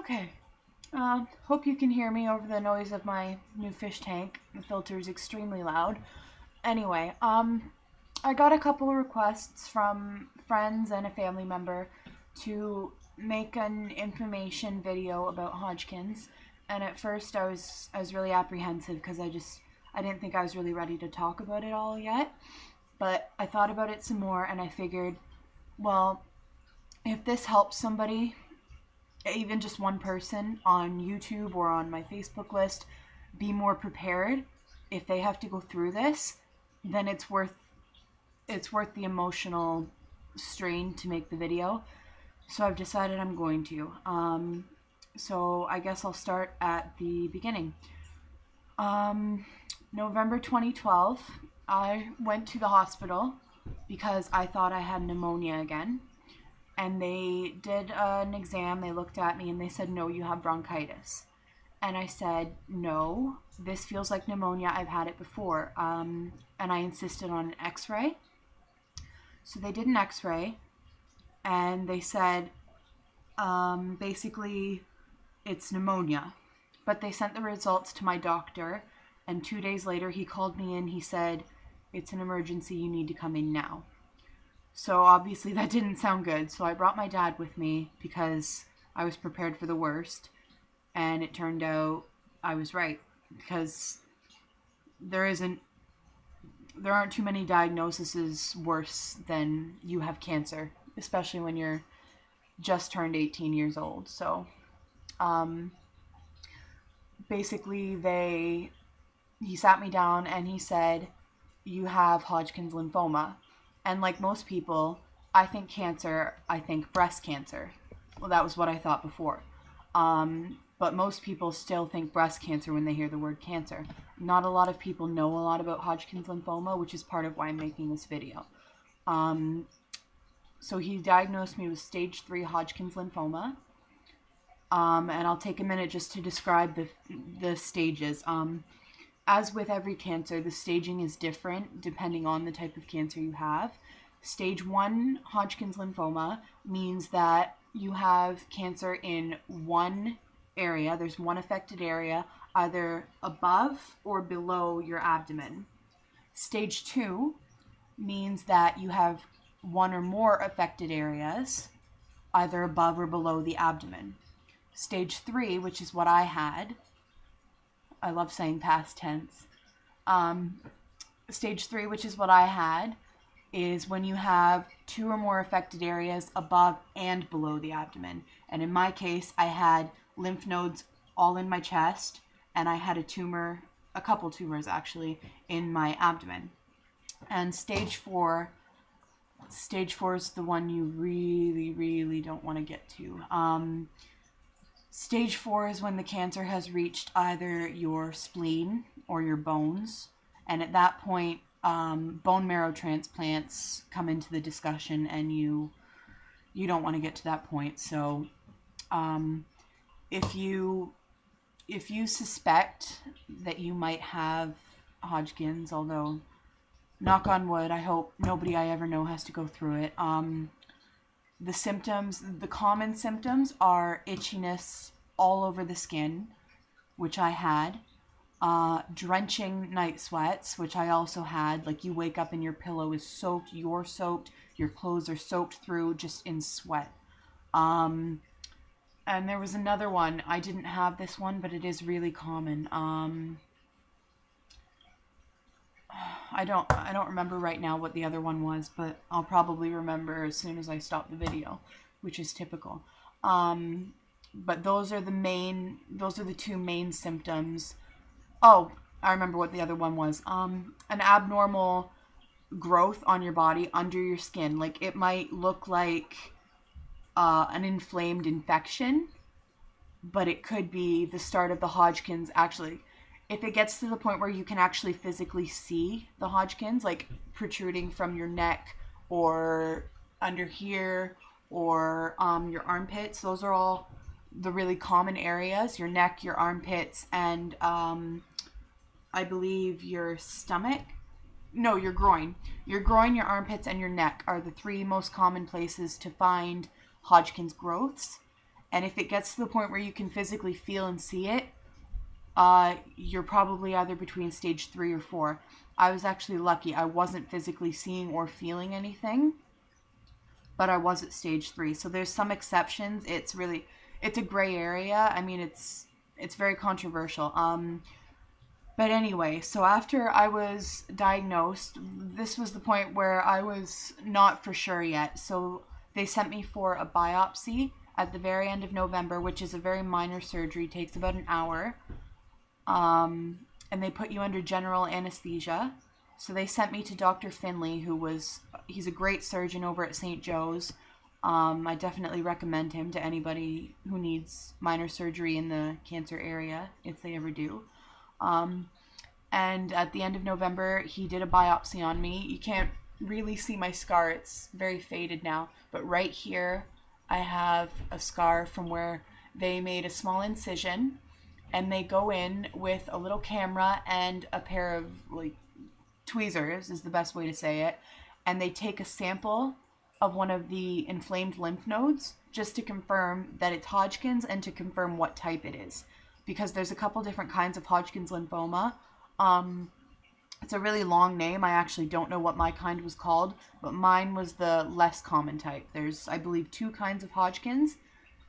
Okay. Hope you can hear me over the noise of my new fish tank. The filter is extremely loud. Anyway, I got a couple of requests from friends and a family member to make an information video about Hodgkin's. And at first I was really apprehensive because I didn't think I was really ready to talk about it all yet. But I thought about it some more and I figured, well, if this helps somebody, even just one person on YouTube or on my Facebook list, be more prepared if they have to go through this, then it's worth the emotional strain to make the video. So I've decided I'm going to. So I guess I'll start at the beginning. November 2012, I went to the hospital because I thought I had pneumonia again. And they did an exam, they looked at me and they said, no, you have bronchitis. And I said, no, this feels like pneumonia, I've had it before. And I insisted on an x-ray. So they did an x-ray and they said, basically it's pneumonia. But they sent the results to my doctor and 2 days later he called me in, he said, it's an emergency, you need to come in now. So obviously that didn't sound good. So I brought my dad with me because I was prepared for the worst. And it turned out I was right. Because there aren't too many diagnoses worse than you have cancer. Especially when you're just turned 18 years old. So basically he sat me down and he said, you have Hodgkin's lymphoma. And like most people, I think cancer, I think breast cancer. Well, that was what I thought before. But most people still think breast cancer when they hear the word cancer. Not a lot of people know a lot about Hodgkin's lymphoma, which is part of why I'm making this video. So he diagnosed me with stage 3 Hodgkin's lymphoma. And I'll take a minute just to describe the stages. As with every cancer, the staging is different depending on the type of cancer you have. Stage 1 Hodgkin's lymphoma means that you have cancer in one area. There's one affected area, either above or below your abdomen. Stage 2 means that you have one or more affected areas, either above or below the abdomen. Stage 3, which is what I had, I love saying past tense. Stage 3, which is what I had, is when you have 2 or more affected areas above and below the abdomen. And in my case, I had lymph nodes all in my chest, and I had a couple tumors actually, in my abdomen. And stage 4 is the one you really, really don't want to get to. Stage 4 is when the cancer has reached either your spleen or your bones. And at that point, bone marrow transplants come into the discussion and you don't want to get to that point. So if you suspect that you might have Hodgkin's, although knock on wood, I hope nobody I ever know has to go through it, the common symptoms are itchiness all over the skin, which I had, drenching night sweats, which I also had, like you wake up and your pillow is soaked, you're soaked, your clothes are soaked through just in sweat. And there was another one, I didn't have this one, but it is really common. I don't remember right now what the other one was, but I'll probably remember as soon as I stop the video, which is typical. But those are the 2 main symptoms. Oh, I remember what the other one was. An abnormal growth on your body under your skin. Like it might look like an inflamed infection, but it could be the start of the Hodgkin's. Actually, if it gets to the point where you can actually physically see the Hodgkin's, like protruding from your neck or under here or your armpits, those are all the really common areas. Your neck, your armpits, and I believe your stomach. No, your groin. Your groin, your armpits, and your neck are the 3 most common places to find Hodgkin's growths. And if it gets to the point where you can physically feel and see it, you're probably either between stage 3 or 4. I was actually lucky. I wasn't physically seeing or feeling anything, but I was at stage 3. So there's some exceptions. It's a gray area. I mean, it's very controversial. But anyway, so after I was diagnosed, this was the point where I was not for sure yet. So they sent me for a biopsy at the very end of November, which is a very minor surgery, takes about an hour. And they put you under general anesthesia. So they sent me to Dr. Finley, he's a great surgeon over at St. Joe's. I definitely recommend him to anybody who needs minor surgery in the cancer area, if they ever do. And at the end of November, he did a biopsy on me. You can't really see my scar. It's very faded now. But right here, I have a scar from where they made a small incision, and they go in with a little camera and a pair of like tweezers is the best way to say it. And they take a sample of one of the inflamed lymph nodes just to confirm that it's Hodgkin's and to confirm what type it is. Because there's a couple different kinds of Hodgkin's lymphoma. It's a really long name. I actually don't know what my kind was called, but mine was the less common type. There's, I believe, 2 kinds of Hodgkin's,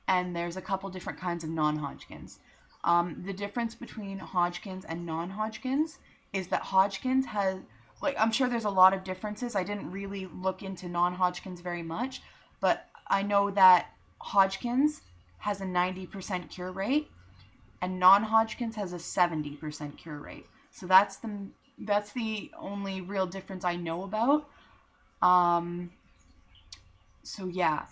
and there's a couple different kinds of non-Hodgkin's. The difference between Hodgkin's and non-Hodgkin's is that Hodgkin's has, like, I'm sure there's a lot of differences. I didn't really look into non-Hodgkin's very much, but I know that Hodgkin's has a 90% cure rate, and non-Hodgkin's has a 70% cure rate. So that's the only real difference I know about. So yeah.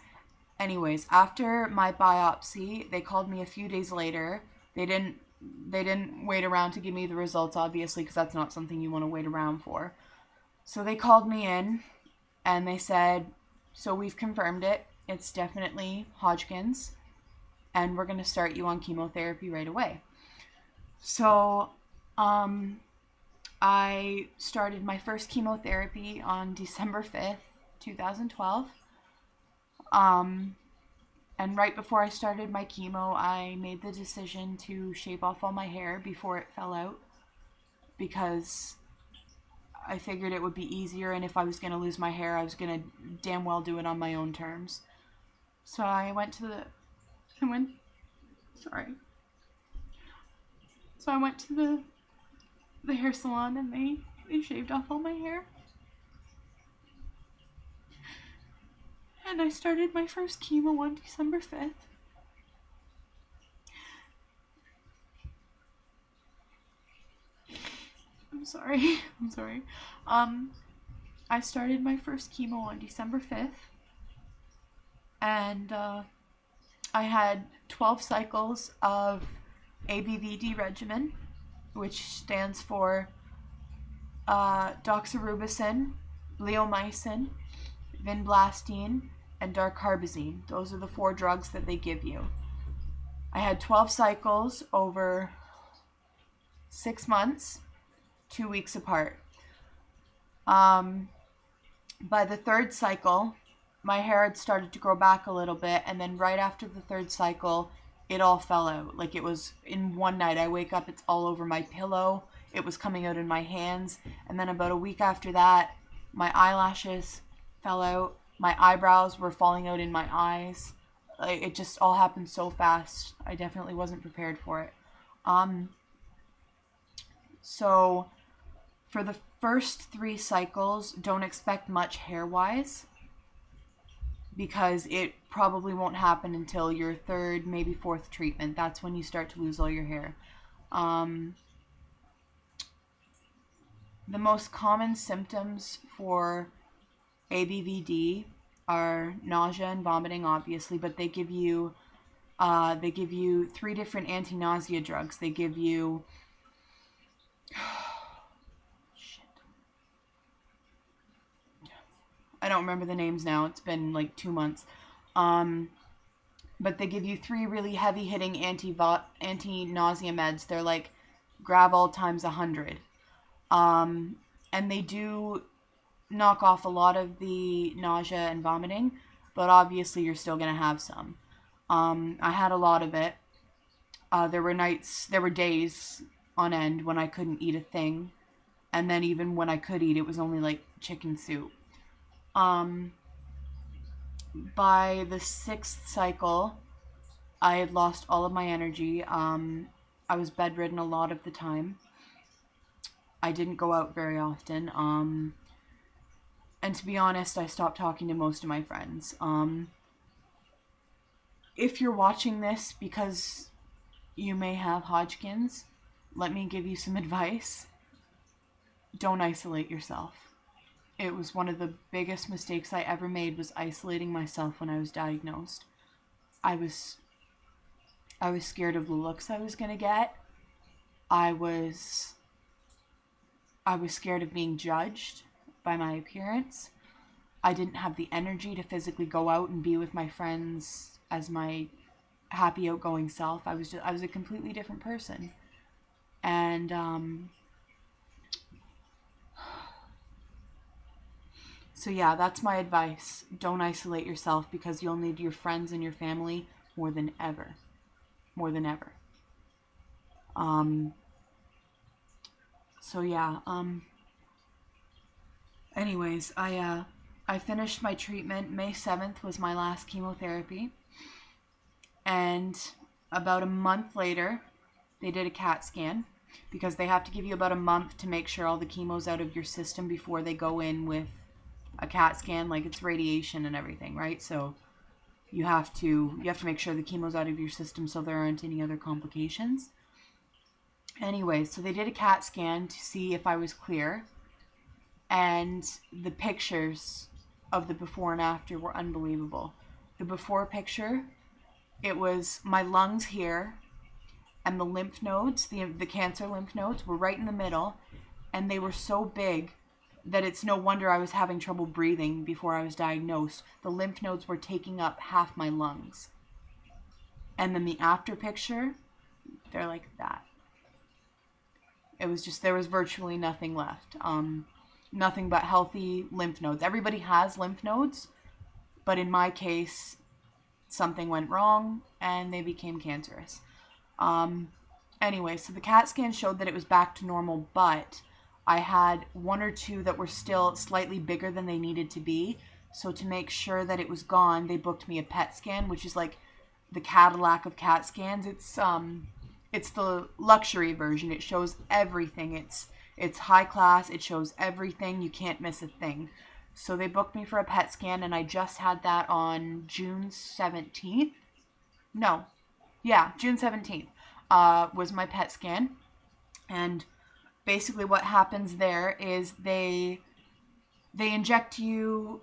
Anyways, after my biopsy, they called me a few days later. They didn't wait around to give me the results, obviously, because that's not something you want to wait around for. So they called me in, and they said, so we've confirmed it. It's definitely Hodgkin's, and we're going to start you on chemotherapy right away. So I started my first chemotherapy on December 5th, 2012. And right before I started my chemo, I made the decision to shave off all my hair before it fell out, because I figured it would be easier, and if I was going to lose my hair, I was going to damn well do it on my own terms. So I went to the hair salon, and they shaved off all my hair. And I started my first chemo on December 5th. I'm sorry. I started my first chemo on December 5th. And I had 12 cycles of ABVD regimen, which stands for doxorubicin, bleomycin, vinblastine, and dacarbazine. Those are the 4 drugs that they give you. I had 12 cycles over 6 months, 2 weeks apart. By the 3rd cycle, my hair had started to grow back a little bit, and then right after the 3rd cycle, it all fell out. Like, it was in one night. I wake up, it's all over my pillow. It was coming out in my hands. And then about a week after that, my eyelashes fell out. My eyebrows were falling out in my eyes. Like, it just all happened so fast. I definitely wasn't prepared for it. So for the first 3 cycles, don't expect much hair-wise, because it probably won't happen until your 3rd, maybe 4th treatment. That's when you start to lose all your hair. The most common symptoms for ABVD are nausea and vomiting, obviously, but they give you 3 different anti-nausea drugs. They give you I don't remember the names now. It's been like 2 months. But they give you 3 really heavy-hitting anti-nausea meds. They're like Gravol times 100. And they do knock off a lot of the nausea and vomiting, but obviously you're still going to have some. I had a lot of it. There were days on end when I couldn't eat a thing. And then even when I could eat, it was only like chicken soup. By the 6th cycle, I had lost all of my energy. I was bedridden a lot of the time. I didn't go out very often. And to be honest, I stopped talking to most of my friends. If you're watching this because you may have Hodgkin's, let me give you some advice. Don't isolate yourself. It was one of the biggest mistakes I ever made, was isolating myself when I was diagnosed. I was scared of the looks I was going to get. I was scared of being judged by my appearance. I didn't have the energy to physically go out and be with my friends as my happy, outgoing self. I was a completely different person. And so yeah, that's my advice. Don't isolate yourself, because you'll need your friends and your family more than ever. More than ever. So yeah, anyways, I finished my treatment. May 7th was my last chemotherapy. And about a month later, they did a CAT scan, because they have to give you about a month to make sure all the chemo's out of your system before they go in with a CAT scan. Like, it's radiation and everything, right? So you have to make sure the chemo's out of your system so there aren't any other complications. Anyway, so they did a CAT scan to see if I was clear, and the pictures of the before and after were unbelievable. The before picture, it was my lungs here, and the lymph nodes, the cancer lymph nodes, were right in the middle, and they were so big that it's no wonder I was having trouble breathing before I was diagnosed. The lymph nodes were taking up half my lungs. And then the after picture, they're like that. It was just, there was virtually nothing left. Nothing but healthy lymph nodes. Everybody has lymph nodes, but in my case, something went wrong and they became cancerous. Anyway, so the CAT scan showed that it was back to normal, but I had 1 or 2 that were still slightly bigger than they needed to be. So to make sure that it was gone, they booked me a PET scan, which is like the Cadillac of CAT scans. It's the luxury version. It shows everything. It's high class. It shows everything. You can't miss a thing. So they booked me for a PET scan, and I just had that on June 17th. No. Yeah, June 17th was my PET scan. And basically what happens there is they inject you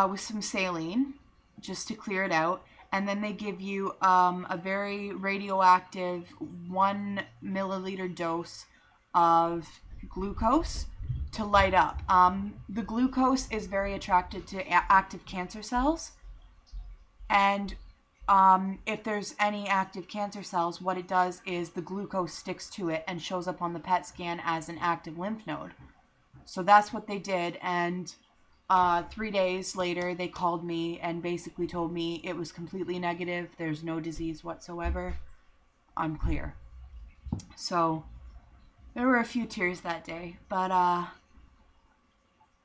with some saline just to clear it out, and then they give you a very radioactive 1 milliliter dose of glucose to light up. The glucose is very attracted to active cancer cells, and if there's any active cancer cells, what it does is the glucose sticks to it and shows up on the PET scan as an active lymph node. So that's what they did, and 3 days later they called me and basically told me it was completely negative. There's no disease whatsoever. I'm clear. So there were a few tears that day, but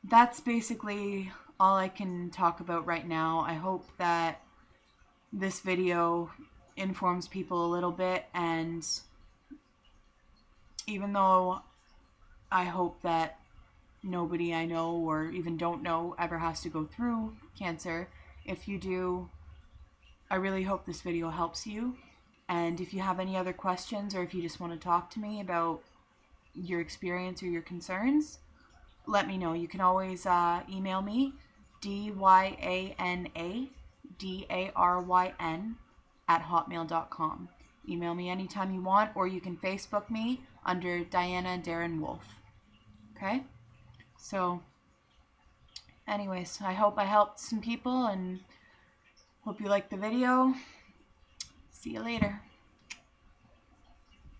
that's basically all I can talk about right now. I hope that this video informs people a little bit, and even though I hope that nobody I know or even don't know ever has to go through cancer, if you do, I really hope this video helps you. And if you have any other questions, or if you just want to talk to me about your experience or your concerns, let me know. You can always email me, dyanadaRyn@hotmail.com. Email me anytime you want, or you can Facebook me under Diana Darren Wolf. Okay? So, anyways, I hope I helped some people, and hope you liked the video. See you later.